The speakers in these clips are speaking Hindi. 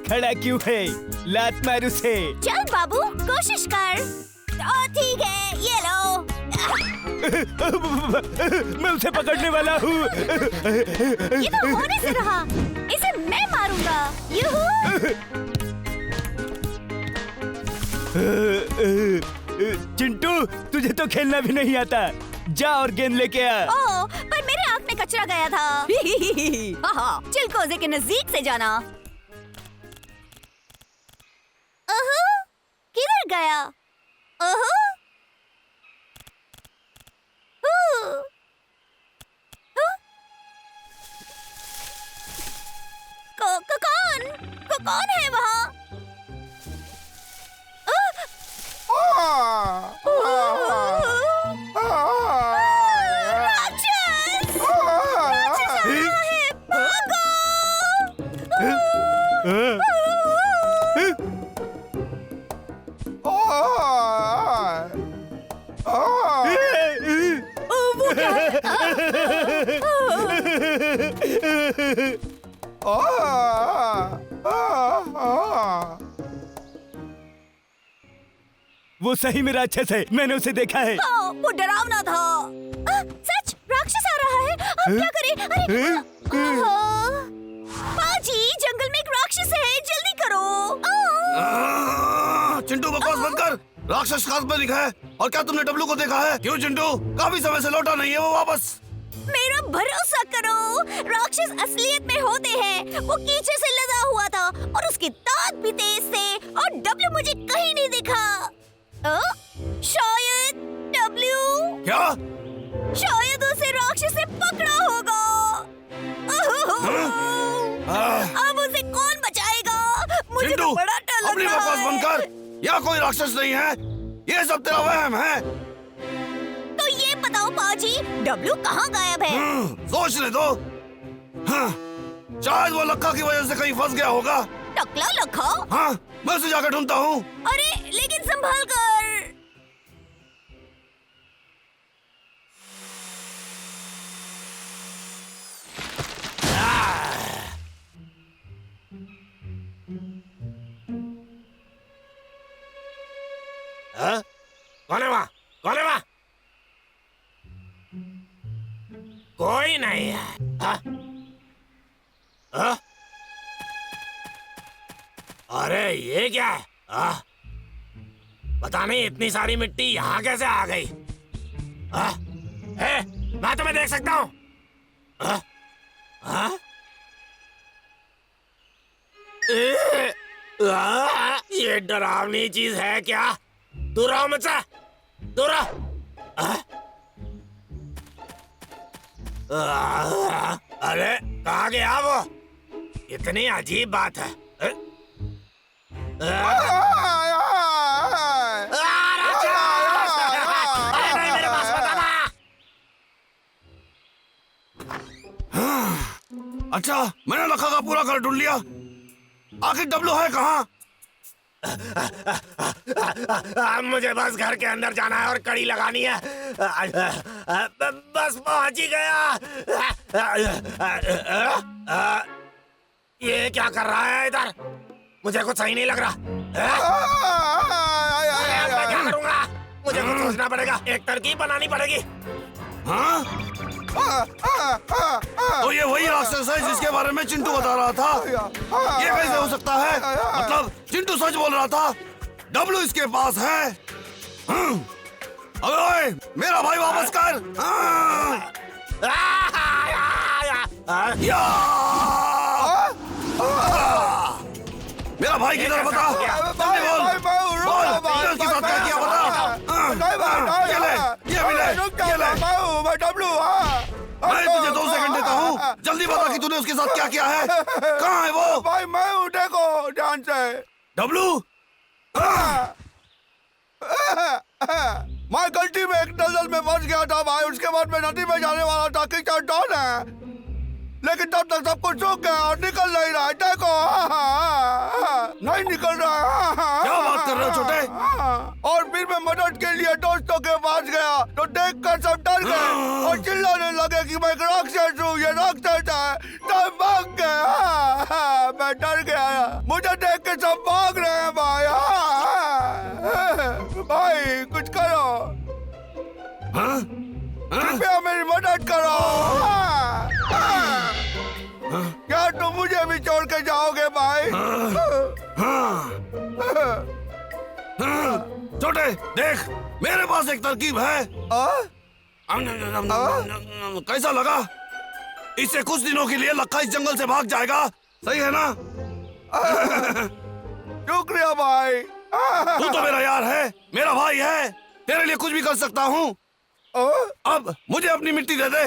खड़ा क्यों है? लात मार उसे। चल बाबू कोशिश कर। ठीक है ये लो। मैं उसे पकड़ने वाला हूँ। ये तो होने से रहा। इसे मैं मारूंगा। यूहू। चिंटू, तुझे तो खेलना भी नहीं आता। जा और गेंद लेके आ। ओह, पर मेरे आँख में कचरा गया था। चिलकोजे के नजदीक से जाना। ओहो, किधर गया? ओहो, कौन है वहाँ? राक्षस! राक्षस आ रहा है, भागो! वो क्या है? वो सही में राक्षस है, मैंने उसे देखा है। वो डरावना था। सच राक्षस आ रहा है। अब क्या करें? अरे पाजी, जंगल में एक राक्षस है, जल्दी करो। चिंटू बकवास बंद कर। राक्षस खास में दिखा है। और क्या तुमने डब्लू को देखा है? क्यों चिंटू? काफी समय से लौटा नहीं है वो वापस। मेरा भरोसा करो, राक्षस असलियत में होते हैं। वो कीचड़ से लदा हुआ था और उसके दांत भी तेज थे और डब्लू मुझे कहीं नहीं दिखा। शायद डब्लू, क्या? शायद उसे राक्षस ने पकड़ा होगा। अब उसे कौन बचाएगा? मुझे तो बड़ा डर लग अपनी रहा बकवास है। बंद कर। यहाँ कोई राक्षस नहीं है, ये सब तेरा वहम है। तो ये बताओ पाजी, डब्लू कहाँ गायब है? सोचने दो। शायद वो लक्का की वजह से कहीं फंस गया होगा। टकला लखा? हाँ, मैं उसे जाकर ढूंढता हूँ। अरे लेकिन संभाल कर। कौन है वहाँ? कौन है वहाँ? कोई नहीं है। हाँ? अरे ये क्या है? पता नहीं इतनी सारी मिट्टी यहाँ कैसे आ गई? मैं तुम्हें देख सकता हूँ। ये डरावनी चीज है क्या? दूर रहो मुझसे, दूर रहो। अरे कहाँ गया वो? इतनी अजीब बात है। अरे नहीं, मेरे पास मत आना। अच्छा, मैंने लखा का पूरा घर ढूंढ लिया। आखिर डब्लू है कहाँ? मुझे बस घर के अंदर जाना है और कड़ी लगानी है। बस पहुंच ही गया। ये क्या कर रहा है इधर? मुझे कुछ सही नहीं लग रहा। मैं क्या करूंगा? मुझे कुछ सोचना पड़ेगा, एक तरकीब बनानी पड़ेगी। हाँ? तो ये वही राक्षस है जिसके बारे में चिंटू बता रहा था। ये कैसे हो सकता है? मतलब चिंटू सच बोल रहा था, डब्लू इसके पास है। अबे ओए, मेरा भाई वापस कर। मेरा भाई किधर? बता, जल्दी बोल। बोल, तुमने उसके साथ क्या किया? बता। ये ले, ये भी ले, ये ले। मैं तुझे 2 सेकंड देता हूँ, जल्दी बता कि तूने उसके साथ क्या किया है। कहाँ है वो? भाई मैं उठे को ध्यान से। डब्लू? मैं गलती में एक दलदल में फंस गया था भाई। उसके बाद मैं नदी में जाने वाला था, कीचड़ डॉन है, लेकिन तब तक सब कुछ सूख गया और निकल नहीं रहा है। देखो, नहीं निकल रहा है। क्या बात कर रहे हो छोटे? और फिर मैं मदद के लिए दोस्तों के पास गया तो देखकर सब डर गए और चिल्लाने लगे कि मैं एक राक्षस हूँ, ये राक्षस है। तब भाई कुछ करो, हाँ? कृपया मेरी मदद करो। क्या तुम मुझे भी छोड़ के जाओगे भाई? छोटे देख, मेरे पास एक तरकीब है। कैसा लगा? इससे कुछ दिनों के लिए लक्का इस जंगल से भाग जाएगा, सही है ना? शुक्रिया भाई। तू तो मेरा यार है, मेरा भाई है, तेरे लिए कुछ भी कर सकता हूँ। अब मुझे अपनी मिट्टी दे दे।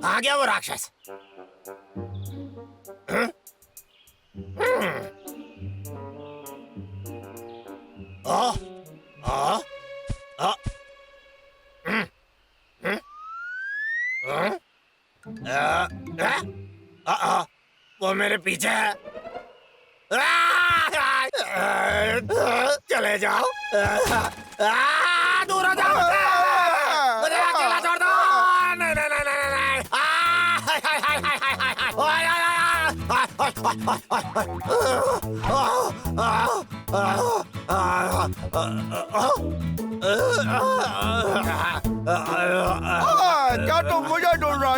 आ गया वो राक्षस। वो मेरे पीछे है। चले जाओ, दूर हो जाओ, मुझे अकेला छोड़ दो। नहीं नहीं नहीं नहीं नहीं। क्या तुम मुझे ढूंढ रहे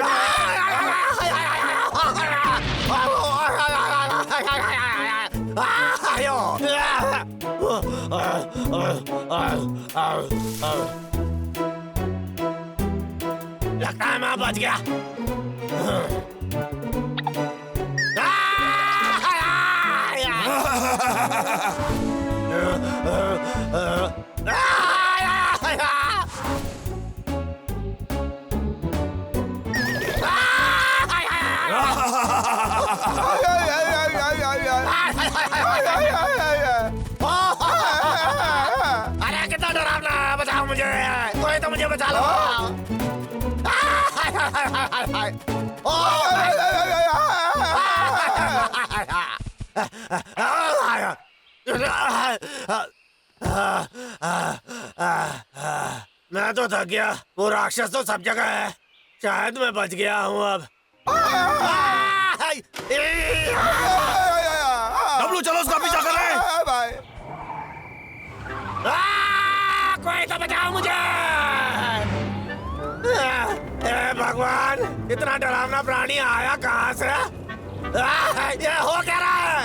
लगता है मैं बच गया। अरे कितना डरावना है, बचाओ मुझे, कोई तो मुझे बचा लो। मैं तो थक गया, वो राक्षस तो सब जगह है, शायद मैं बच गया हूँ अब। डब्लू चलो उसका पीछा कर रहे हैं। भाई? कोई तो बचाओ मुझे। हे भगवान, इतना डरावना प्राणी आया कहाँ से? ये हो क्या रहा है?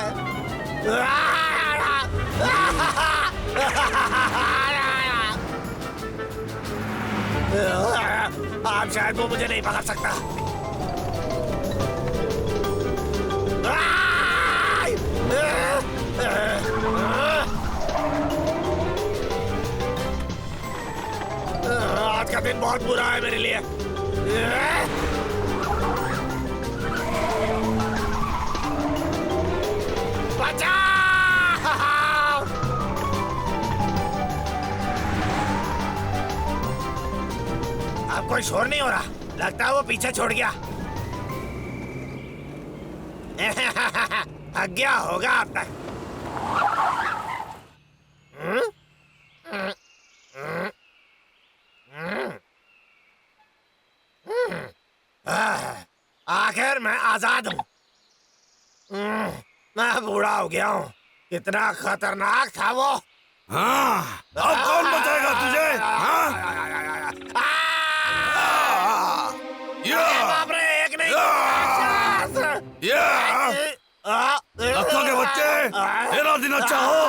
अब शायद वो मुझे नहीं पकड़ सकता। आज का दिन बहुत बुरा है मेरे लिए। बचाओ! अब कोई शोर नहीं हो रहा, लगता है वो पीछे छोड़ गया। थक गया होगा अब तक। आखिर मैं आजाद हूँ। मैं बूढ़ा हो गया हूँ। कितना खतरनाक था वो। हाँ, अब कौन बचाएगा तुझे? हाँ? बाप रे, एक नहीं। लक्का के बच्चे, तेरा दिन अच्छा हो।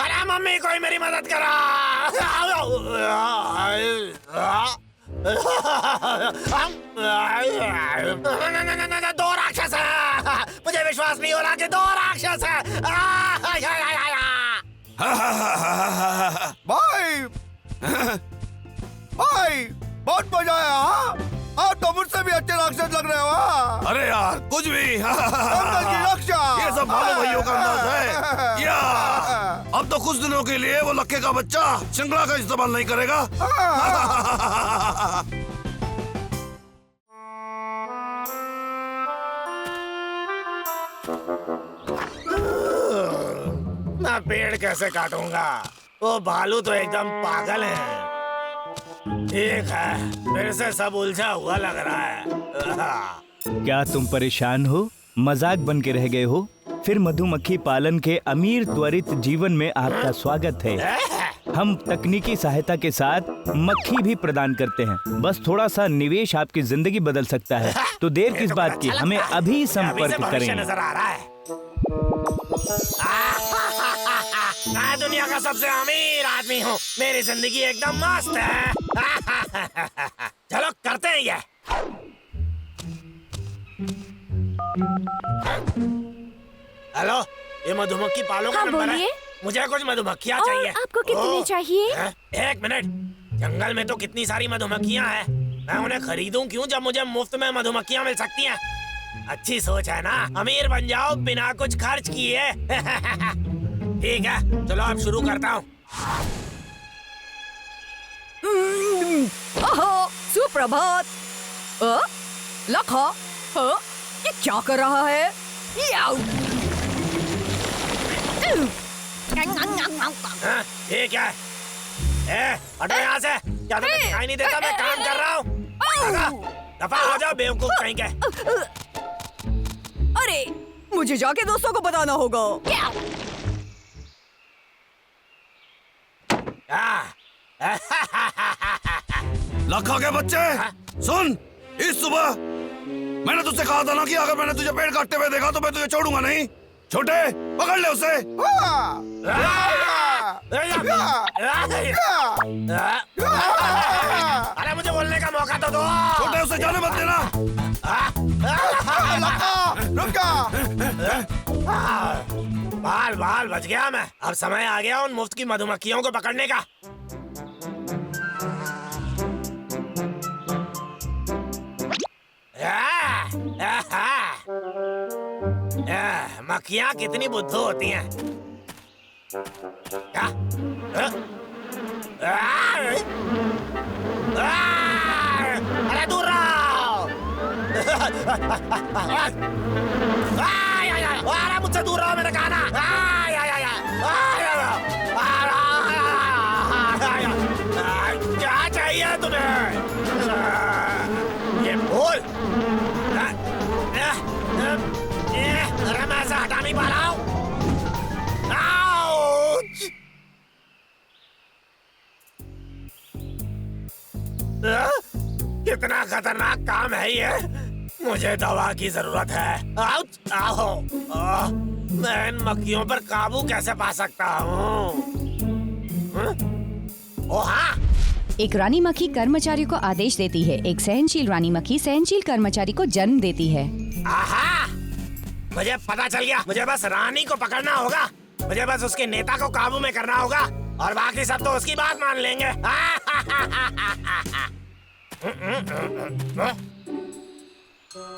अरे मम्मी, कोई मेरी मदद करो। दो राक्षस हैं। मुझे विश्वास नहीं हो रहा कि दो राक्षस हैं। भाई भाई बहुत मजा आया। हाँ, आप तो मुझसे भी अच्छे राक्षस लग रहे हो। हाँ? अरे यार कुछ भी। जंगल की रक्षा, ये सब भालू भाइयों का अंदाज है। या अब तो कुछ दिनों के लिए वो लक्के का बच्चा श्रृंखला का इस्तेमाल नहीं करेगा। मैं पेड़ कैसे काटूंगा? वो भालू तो एकदम पागल है। ठीक है, फिर से सब उलझा हुआ लग रहा है। क्या तुम परेशान हो, मजाक बन के रह गए हो? फिर मधुमक्खी पालन के अमीर त्वरित जीवन में आपका स्वागत है। हम तकनीकी सहायता के साथ मक्खी भी प्रदान करते हैं। बस थोड़ा सा निवेश आपकी जिंदगी बदल सकता है। तो देर किस बात की, हमें अभी संपर्क करें। नजर आ रहा है। मैं दुनिया का सबसे अमीर आदमी हूँ। मेरी जिंदगी एकदम मस्त है। चलो करते हैं ये। हेलो, ये मधुमक्खी पालो का हाँ, नंबर है। बोलिए। मुझे कुछ मधुमक्खियाँ और चाहिए। आपको कितनी ओह, चाहिए? हैं? एक मिनट, जंगल में तो कितनी सारी मधुमक्खियाँ हैं। मैं उन्हें खरीदूं क्यों जब मुझे मुफ्त में मधुमक्खियाँ मिल सकती हैं। अच्छी सोच है ना, अमीर बन जाओ बिना कुछ खर्च किए। ठीक है, चलो अब शुरू करता हूँ। ओहो, सुप्रभात। लखा, ये क्या कर रहा है? याऊ। हाँ, ये क्या है? हटो यहाँ से। क्या तुम्हें दिखाई नहीं देता मैं काम कर रहा हूँ? दफा हो जाओ बेवकूफ कहीं के। अरे, मुझे जाके दोस्तों को बताना होगा। लखा के बच्चे, सुन, इस सुबह मैंने तुझसे कहा था ना कि अगर मैंने तुझे पेड़ काटते हुए देखा तो मैं तुझे छोड़ूंगा नहीं। छोटे, पकड़ ले उसे। अरे मुझे बोलने का मौका तो दो। छोटे, उसे जाने मत देना। रुक जा। बाल बाल बच गया मैं। अब समय आ गया उन मुफ्त की मधुमक्खियों को पकड़ने का। मक्खियाँ कितनी बुद्धू होती हैं। क्या? अरे दूर रहो। अरे मुझसे दूर रहो, मैंने कहा ना। क्या चाहिए तुम्हें? ये फूल? अरे मैं ऐसे हटा नहीं पा रहा हूँ। कितना खतरनाक काम है ये। मुझे दवा की जरूरत है। आओ, मैं इन मक्खियों पर काबू कैसे पा सकता हूँ? ओ हाँ, एक रानी मक्खी कर्मचारी को आदेश देती है। एक सहनशील रानी मक्खी सहनशील कर्मचारी को जन्म देती है। आहा, मुझे पता चल गया। मुझे बस रानी को पकड़ना होगा। मुझे बस उसके नेता को काबू में करना होगा और बाकी सब तो उसकी बात मान लेंगे।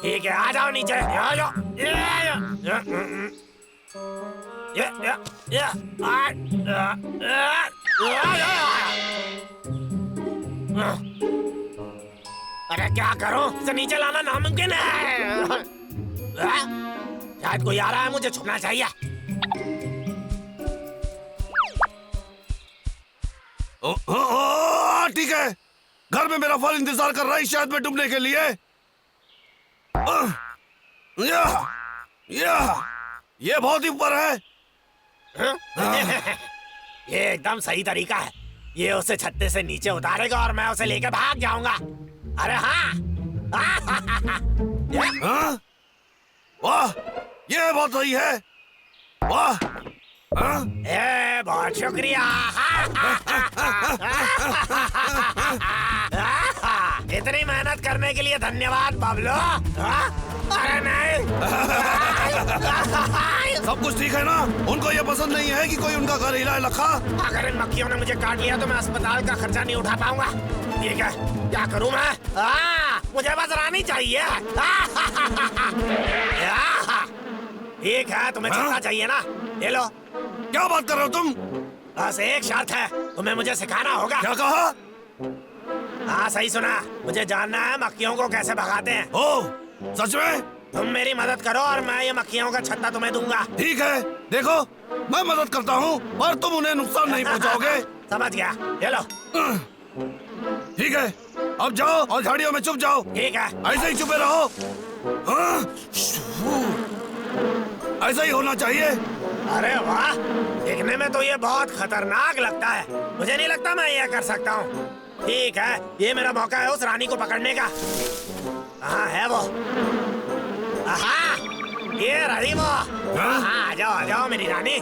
ठीक है, आ जाओ नीचे। आ जाओ। अरे क्या करूं? इसे नीचे लाना नामुमकिन है। शायद कोई आ रहा है, मुझे छुपना चाहिए। ठीक है, घर में मेरा फल इंतजार कर रहा है शायद में डूबने के लिए। ये बहुत ही ऊपर है। ये एकदम सही तरीका है। ये उसे छत्ते से नीचे उतारेगा और मैं उसे लेकर भाग जाऊंगा। अरे हाँ। वाह, ये बहुत सही है। वाह, बहुत शुक्रिया। इतनी मेहनत करने के लिए धन्यवाद बबलू। अरे नहीं। सब कुछ ठीक है ना? उनको ये पसंद नहीं है कि कोई उनका घर हिलाए लखा। अगर इन मक्खियों ने मुझे काट लिया तो मैं अस्पताल का खर्चा नहीं उठा पाऊंगा। ठीक है, क्या करूं मैं? मुझे बस रानी चाहिए। ठीक है, तुम्हें छत्ता चाहिए ना? ले लो। क्या बात कर रहे हो तुम? बस एक शर्त है, तुम्हें मुझे सिखाना होगा। क्या कहा? हाँ सही सुना। मुझे जानना है मक्खियों को कैसे भगाते हैं। ओह, सच में? तुम मेरी मदद करो और मैं ये मक्खियों का छत्ता तुम्हें दूंगा। ठीक है, देखो मैं मदद करता हूँ पर तुम उन्हें नुकसान नहीं पहुँचाओगे। समझ गया, ले लो। ठीक है, अब जाओ और झाड़ियों में छुप जाओ। ठीक है। ऐसे ही छुपे रहो। हाँ? ऐसा ही होना चाहिए। अरे वाह, दिखने में तो ये बहुत खतरनाक लगता है। मुझे नहीं लगता मैं ये कर सकता हूँ। ठीक है, ये मेरा मौका है उस रानी को पकड़ने का। कहाँ है वो? आहा, ये रही वो। आ जाओ मेरी रानी।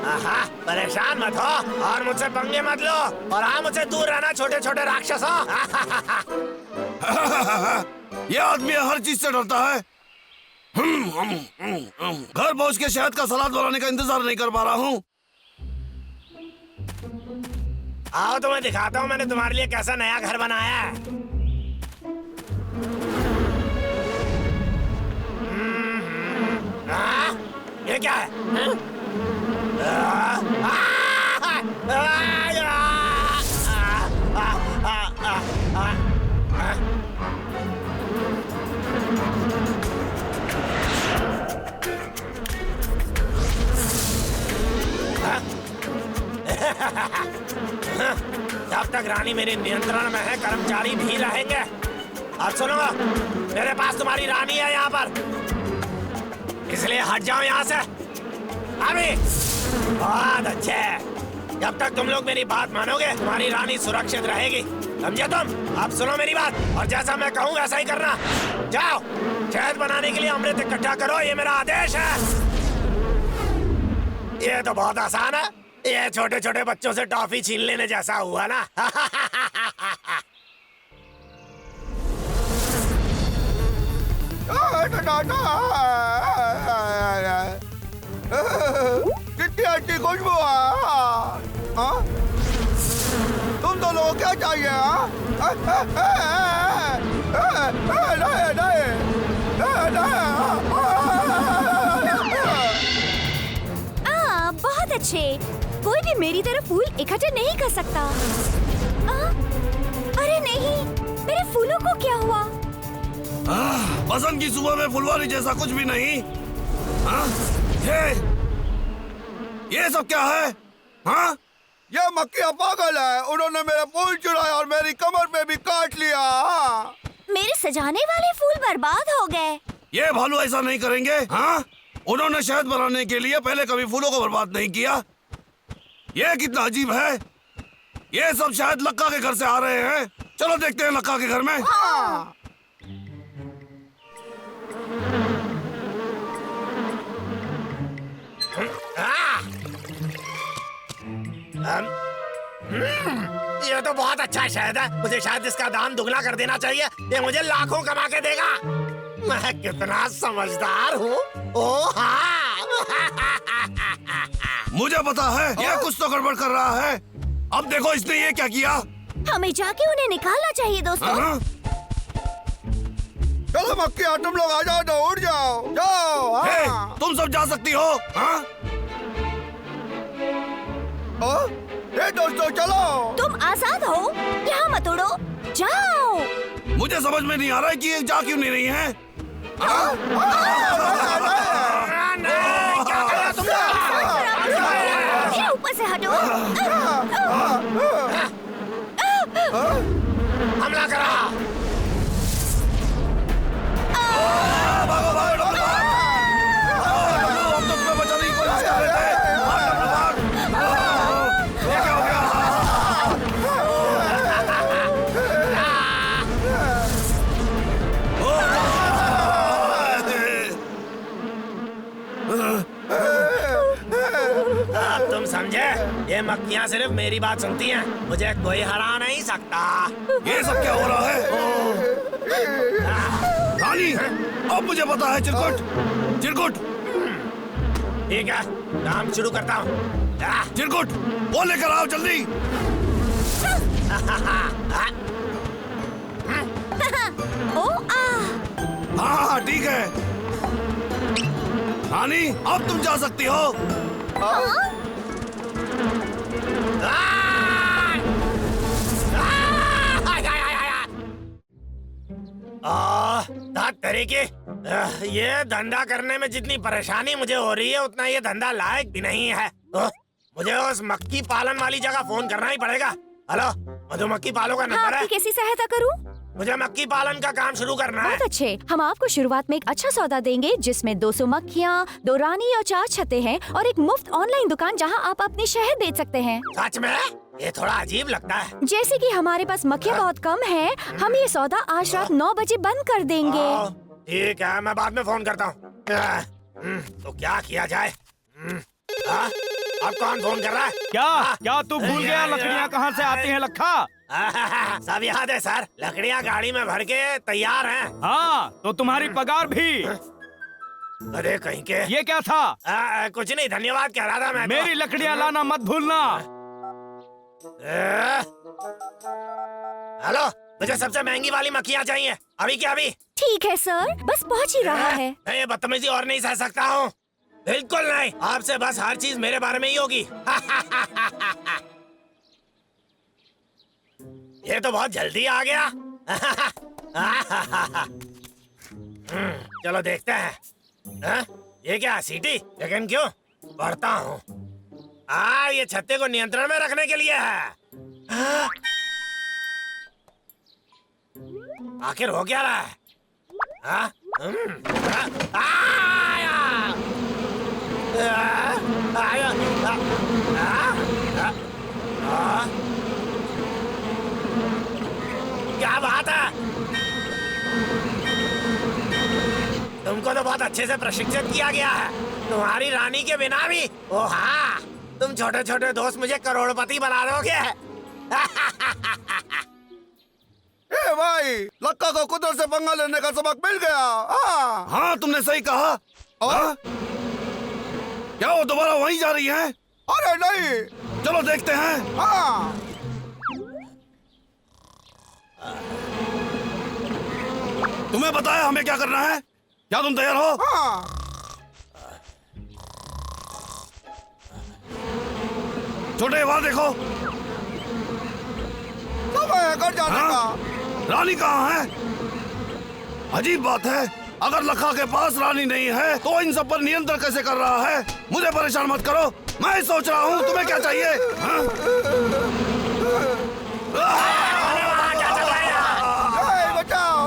आहा, परेशान मत हो और मुझसे पंगे मत लो, और हाँ, मुझसे दूर रहना छोटे छोटे राक्षसों। ये आदमी हर चीज से डरता है। घर पहुंच के शहद का सलाद बनाने का इंतजार नहीं कर पा रहा हूँ। आओ तो मैं दिखाता हूँ मैंने तुम्हारे लिए कैसा नया घर बनाया है। ये क्या है? जब तक रानी मेरे नियंत्रण में है, कर्मचारी भी रहेंगे। अब सुनो, मेरे पास तुम्हारी रानी है यहाँ पर, इसलिए हट जाओ यहाँ से अभी। बहुत अच्छे, जब तक तुम लोग मेरी बात मानोगे तुम्हारी रानी सुरक्षित रहेगी, समझे तुम? अब सुनो मेरी बात, और जैसा मैं कहूँ वैसा ही करना। जाओ, शहद बनाने के लिए अमृत इकट्ठा करो, ये मेरा आदेश है। ये तो बहुत आसान है, ये छोटे छोटे बच्चों से टॉफी छीन लेने जैसा हुआ ना। कितनी अच्छी खुशबू है। तुम दोनों को क्या चाहिए? बहुत अच्छे। कोई भी मेरी तरह फूल इकट्ठे नहीं कर सकता। अरे नहीं, मेरे फूलों को क्या हुआ? बसंत की सुबह में फुलवारी जैसा कुछ भी नहीं। ये सब क्या है? हाँ? ये मक्खियाँ पागल है, उन्होंने मेरे फूल चुराए और मेरी कमर में भी काट लिया। मेरे सजाने वाले फूल बर्बाद हो गए। ये भालू ऐसा नहीं करेंगे। हाँ? उन्होंने शहद बनाने के लिए पहले कभी फूलों को बर्बाद नहीं किया। ये कितना अजीब है। ये सब शायद लक्का के घर से आ रहे हैं। चलो देखते हैं लक्का के घर में। हाँ। ये तो बहुत अच्छा शहद है, मुझे शायद इसका दाम दुगना कर देना चाहिए। ये मुझे लाखों कमा के देगा। मैं कितना समझदार हूँ। ओ हाँ। मुझे पता है ये कुछ तो गड़बड़ कर रहा है। अब देखो इसने ये क्या किया। हमें जाके उन्हें निकालना चाहिए दोस्तों। हाँ? चलो मक्खियाँ, तुम लोग आ जाओ तो उड़ जाओ, जाओ। हे, हाँ। तुम सब जा सकती हो। हाँ? हे दोस्तों, चलो। तुम आजाद हो, यहाँ मत उड़ो, जाओ। मुझे समझ में नहीं आ रहा है कि ये जा क्यों नहीं रही हैं। हाँ? क्या कर रहे हो तुम लोग? ये ऊपर से हटो। हमला करा। भागो भागो डब्लू, भाग। हम तो तुम्हें बचाने की कोशिश कर रहे थे। भाग डब्लू, भाग। ये क्या हो गया? अब तुम समझे? ये मक्खियाँ सिर्फ मेरी बात सुनती हैं, मुझे कोई हरा नहीं सकता। ये सब क्या हो रहा है? रानी, अब मुझे पता है। चिरकुट, चिरकुट, ठीक है, काम शुरू करता हूँ। चिरकुट, वो लेकर आओ जल्दी। ओ आ। हाँ ठीक है। रानी, अब तुम जा सकती हो। तरीके, ये धंधा करने में जितनी परेशानी मुझे हो रही है उतना ये धंधा लायक भी नहीं है। मुझे उस मक्खी पालन वाली जगह फोन करना ही पड़ेगा। हेलो, मधुमक्खी पालो का हाँ, नंबर है। आपकी कैसी सहायता करूँ? मुझे मक्खी पालन का काम शुरू करना है। बहुत अच्छे। हम आपको शुरुआत में एक अच्छा सौदा देंगे जिसमें 200 मक्खियाँ, 2 रानी और 4 छत्ते हैं और एक मुफ्त ऑनलाइन दुकान जहां आप अपनी शहद बेच सकते हैं। सच में? ये थोड़ा अजीब लगता है। जैसे कि हमारे पास मक्खियाँ बहुत कम है, हम ये सौदा आज रात 9 बजे बंद कर देंगे। ठीक है, मैं बाद में फोन करता हूँ। तो क्या किया जाए? हाँ? अब कौन फोन कर रहा है? क्या तू भूल गया लकड़ियाँ कहाँ से आती हैं लखा? सब याद है सर, लकड़ियाँ गाड़ी में भर के तैयार हैं। हाँ, तो तुम्हारी पगार भी। अरे कहीं के। ये क्या था? कुछ नहीं, धन्यवाद कह रहा था मैं। मेरी लकड़ियाँ लाना मत भूलना। हेलो, मुझे सबसे महंगी वाली मक्खियाँ चाहिए, अभी क्या अभी? ठीक है सर, बस पहुंच ही रहा है। मैं ये बदतमीजी और नहीं सह सकता हूँ। बिल्कुल नहीं, आपसे बस हर चीज मेरे बारे में ही होगी। ये तो बहुत जल्दी आ गया। चलो देखते हैं। ये क्या सीटी? लेकिन क्यों? बढ़ता हूँ। ये छत्ते को नियंत्रण में रखने के लिए है। आखिर हो क्या रहा है? क्या बात है? तुमको तो बहुत अच्छे से प्रशिक्षित किया गया है। तुम्हारी रानी के बिना भी। ओ हाँ, तुम छोटे छोटे दोस्त मुझे करोड़पति बना दोगे। ए भाई, लक्का को कुदरत से पंगा लेने का सबक मिल गया। हाँ, तुमने सही कहा। और? क्या वो दोबारा वहीं जा रही है? अरे नहीं। चलो देखते हैं। हाँ। तुम्हें बताया हमें क्या करना है? क्या तुम तैयार हो? हाँ। छोटे वहां देखो। समय है घर जाने हाँ? रानी कहाँ है? अजीब बात है, अगर लखा के पास रानी नहीं है तो इन सब पर नियंत्रण कैसे कर रहा है? मुझे परेशान मत करो, मैं सोच रहा हूँ तुम्हें क्या चाहिए? हाँ? का। बचाओ।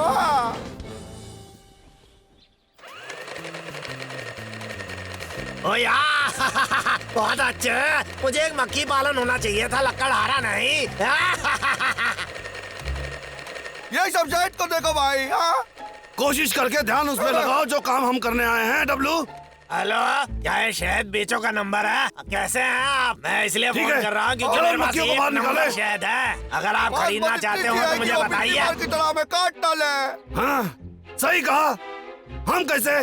ओ यार, बहुत अच्छे। मुझे एक मक्खी पालन होना चाहिए था, लकड़हारा नहीं। ये सब शहद को देखो भाई। हाँ? कोशिश करके ध्यान उस पे लगाओ जो काम हम करने आए हैं। डब्लू, हेलो, क्या ये शहद बेचो का नंबर है? कैसे हैं आप? मैं इसलिए ठीक फोन है। कर रहा हूँ क्योंकि चलो, मेरे पास मक्खियों को एक बाहर नंबर निकालें। शहद है। अगर आप बहुत खरीदना चाहते हो तो मुझे बताइए। की तरह में काट डाले। हाँ सही कहा। हम कैसे?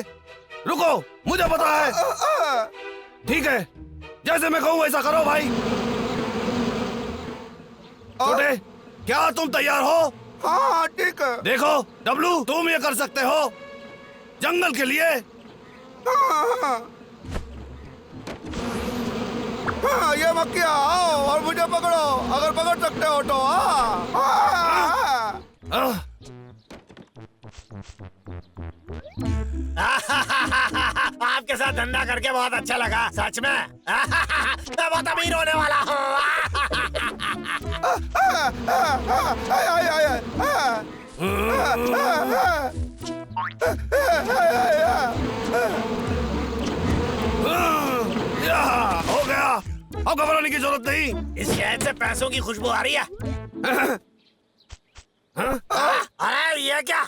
रुको, मुझे पता है। ठीक है, जैसे मैं कहूँ वैसा करो भाई। छोटे, क्या तुम तैयार हो? हाँ ठीक है। देखो डब्लू, तुम ये कर सकते हो जंगल के लिए। हाँ, ये मक्खियाँ आओ और मुझे पकड़ो, अगर पकड़ सकते हो तो। आपके साथ धंधा करके बहुत अच्छा लगा, सच में। मैं बहुत अमीर होने वाला हो गया, अब घबराने की जरूरत नहीं। इस शहद से पैसों की खुशबू आ रही है। अरे ये क्या?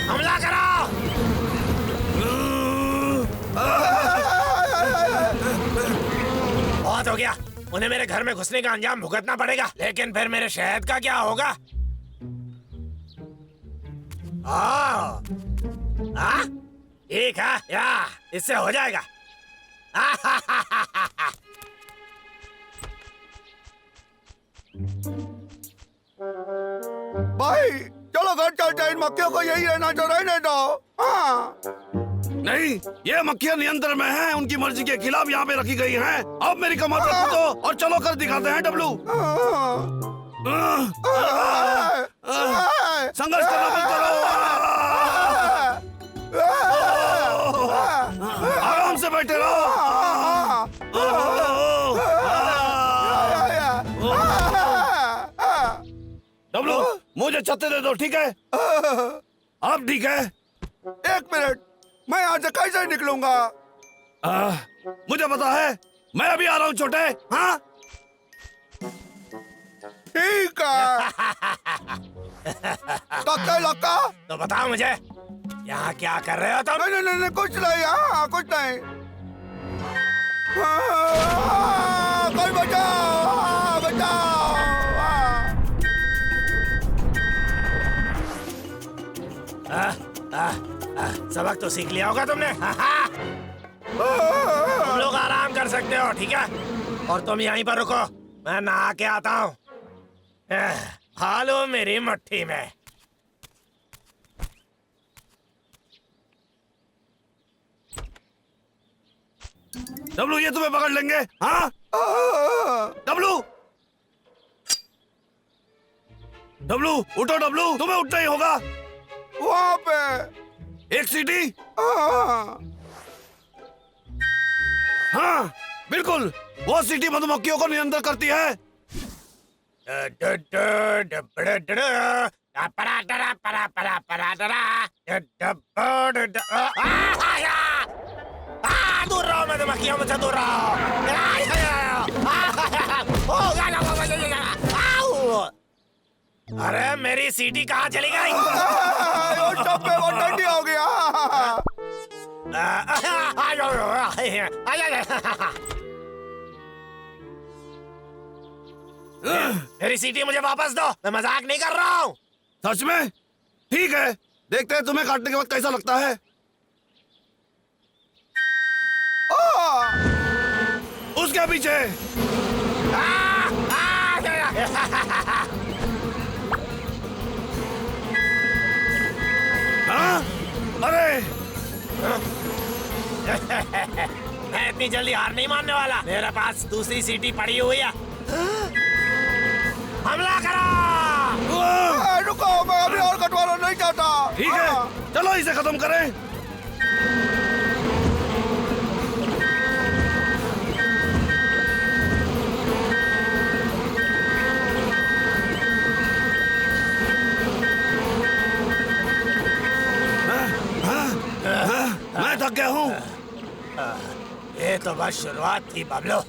हमला करो! बहुत हो गया, उन्हें मेरे घर में घुसने का अंजाम भुगतना पड़ेगा। लेकिन फिर मेरे शहद का क्या होगा? ठीक है, या इससे हो जाएगा। भाई चलो घर चलते हैं, इन मक्खियों को यही रहना जो रहने दो। हाँ। नहीं, ये मक्खियाँ नियंत्रण में हैं, उनकी मर्जी के खिलाफ यहाँ पे रखी गई हैं। अब मेरी कमर पे कूदो और चलो कर दिखाते हैं डब्लू। संघर्ष करना बंद करो। आराम से बैठे रहो। डब्लू मुझे छत्ते दे दो, ठीक है? अब ठीक है? एक मिनट, मैं यहाँ से कैसे निकलूंगा? मुझे पता है, मैं अभी आ रहा हूँ छोटे। हाँ ठीक है। टक्कर लक्का? तो बताओ मुझे, यहाँ क्या कर रहे हो तुम? नहीं नहीं नहीं, कुछ नहीं। हाँ कुछ नहीं। कोई बचाओ, बचाओ। सबक तो सीख लिया होगा तुमने। तुम लोग आराम कर सकते हो, ठीक है? और तुम यहीं पर रुको, मैं नहा के आता हूँ। हालो मेरी मुट्ठी में। डब्लू ये तुम्हें पकड़ लेंगे। हाँ डब्लू, डब्लू उठो, डब्लू तुम्हें उठना ही होगा। वहाँ पे एक सीटी। हाँ। हाँ बिल्कुल, वो सीटी मधुमक्खियों को नियंत्रित करती है। दूर रहो मधुमक्खियों, मुझसे दूर रहो। अरे मेरी सीटी कहाँ चली गई? वो ठंडी हो गया। मेरी सीटी मुझे वापस दो, मैं मजाक नहीं कर रहा हूँ। सच में? ठीक है, देखते हैं तुम्हें काटने के वक्त कैसा लगता है। उसके पीछे। हाँ? अरे मैं इतनी जल्दी हार नहीं मानने वाला। मेरे पास दूसरी सीटी पड़ी हुई है। हमला करो। रुको, मैं अभी और कटवाना नहीं चाहता। ठीक है, चलो इसे खत्म करें। मैं थक गया हूँ। ये तो बस शुरुआत थी बबलू।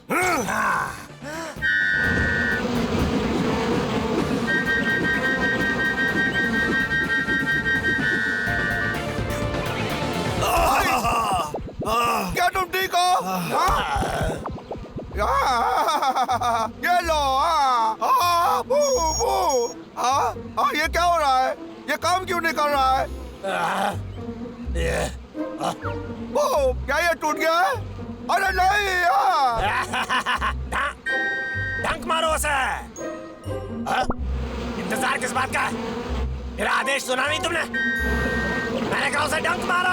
क्या तुम ठीक हो? ये लो। ये क्या हो रहा है? ये काम क्यों नहीं कर रहा है? क्या ये टूट गया है? अरे नहीं। डंक मारो उसे। इंतजार किस बात का है? मेरा आदेश सुना नहीं तुमने? मैंने कहा उसे डंक मारो।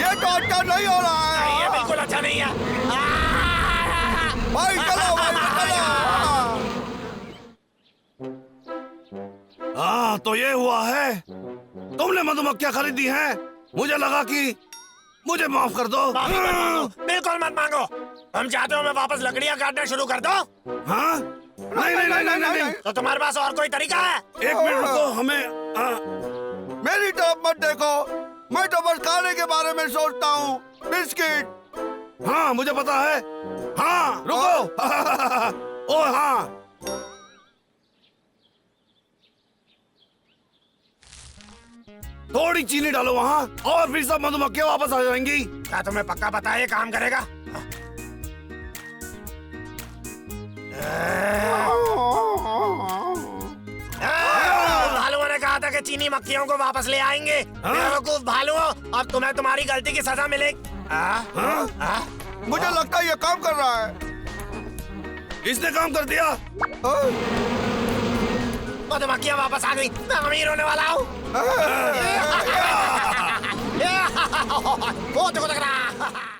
ये तो अच्छा नहीं हो रहा है। नहीं, ये बिल्कुल अच्छा नहीं है। भाई चलो, भाई चलो। हाँ तो ये हुआ है, तुमने मधुमक्खियाँ खरीदी हैं। मुझे लगा कि मुझे माफ कर दो। माफी मत मांगो, बिल्कुल मत मांगो। हम चाहते हो मैं वापस लकड़ियाँ काटना शुरू कर दूं? हाँ नहीं नहीं नहीं नहीं नहीं। तो तुम्हारे पास और कोई तरीका है? एक मिनट रुको, हमें मेरी तरफ मत देखो, मैं तो बस खाने के बारे में सोचता हूँ। बिस्किट। हाँ मुझे पता है। हाँ रुको। ओ हाँ, थोड़ी चीनी डालो वहाँ और फिर सब मधुमक्खियाँ वापस आ जाएंगी। क्या तुम्हें पक्का पता है ये काम करेगा? भालुओं ने कहा था कि चीनी मक्खियों को वापस ले आएंगे। बेवकूफ भालुओं, अब तुम्हें तुम्हारी गलती की सजा मिलेगी। मुझे लगता है ये काम कर रहा है। इसने काम कर दिया। मधुमक्खियाँ वापस आ गई, मैं अमीर होने वाला हूँ। वो देखो, देख रहा।